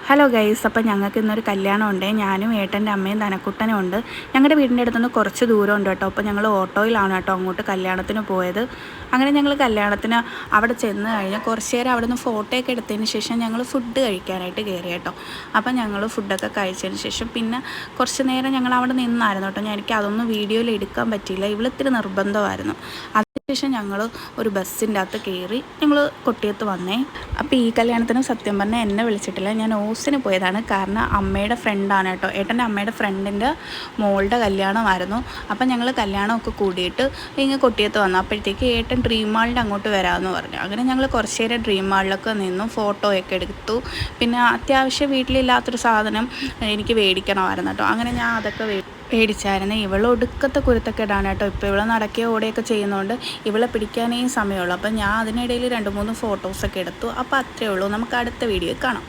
Hello guys, അപ്പോൾ ഞങ്ങൾക്ക് ഇന്നൊരു കല്യാണമുണ്ട്. ഞാനും ഏട്ടൻ്റെ അമ്മയും തനക്കുട്ടനും ഉണ്ട്. ഞങ്ങളുടെ വീടിൻ്റെ അടുത്തുനിന്ന് കുറച്ച് ദൂരമുണ്ട് കേട്ടോ. അപ്പോൾ ഞങ്ങൾ ഓട്ടോയിലാണ് കേട്ടോ അങ്ങോട്ട് കല്യാണത്തിന് പോയത്. അങ്ങനെ ഞങ്ങൾ കല്യാണത്തിന് അവിടെ ചെന്ന് കഴിഞ്ഞ് കുറച്ച് നേരം അവിടെ നിന്ന് ഫോട്ടോയൊക്കെ എടുത്തതിന് ശേഷം ഞങ്ങൾ ഫുഡ് കഴിക്കാനായിട്ട് കയറി കേട്ടോ. അപ്പം ഞങ്ങൾ ഫുഡൊക്കെ കഴിച്ചതിന് ശേഷം പിന്നെ കുറച്ച് നേരം ഞങ്ങൾ അവിടെ നിന്നായിരുന്നു കേട്ടോ. എനിക്ക് അതൊന്നും വീഡിയോയിൽ എടുക്കാൻ പറ്റിയില്ല, ഇവളിത്തിരി നിർബന്ധമായിരുന്നു. അതിനുശേഷം ഞങ്ങൾ ഒരു ബസ്സിൻ്റെ അകത്ത് കയറി ഞങ്ങൾ കൊട്ടിയത്ത് വന്നേ. അപ്പോൾ ഈ കല്യാണത്തിന് സത്യം പറഞ്ഞാൽ എന്നെ വിളിച്ചിട്ടില്ല, ഞാൻ ഓസിന് പോയതാണ്. കാരണം അമ്മയുടെ ഫ്രണ്ടാണ് കേട്ടോ, ഏട്ടൻ്റെ അമ്മയുടെ ഫ്രണ്ടിൻ്റെ മോളുടെ കല്യാണമായിരുന്നു. അപ്പം ഞങ്ങൾ കല്യാണമൊക്കെ കൂടിയിട്ട് ഇങ്ങനെ കൊട്ടിയത്ത് വന്നു. അപ്പോഴത്തേക്ക് ഏട്ടൻ ഡ്രീം മാളിൻ്റെ അങ്ങോട്ട് വരാമെന്ന് പറഞ്ഞു. അങ്ങനെ ഞങ്ങൾ കുറച്ച് നേരം ഡ്രീം മാളിലൊക്കെ നിന്നു, ഫോട്ടോയൊക്കെ എടുത്തു. പിന്നെ അത്യാവശ്യം വീട്ടിലില്ലാത്തൊരു സാധനം എനിക്ക് മേടിക്കണമായിരുന്നു കേട്ടോ. അങ്ങനെ ഞാൻ അതൊക്കെ പേടിച്ചായിരുന്നു. ഇവളെ ഒടുക്കത്തെ കുരുത്തക്കേടാണ് കേട്ടോ. ഇപ്പോൾ ഇവളെ നടക്കുകയോ ഓടുകയൊക്കെ ചെയ്യുന്നതുകൊണ്ട് ഇവളെ പിടിക്കാനേ സമയമുള്ളൂ. അപ്പം ഞാൻ അതിനിടയിൽ 2-3 ഫോട്ടോസൊക്കെ എടുത്തു. അപ്പോൾ അത്രയേ ഉള്ളൂ. നമുക്ക് അടുത്ത വീഡിയോ കാണാം.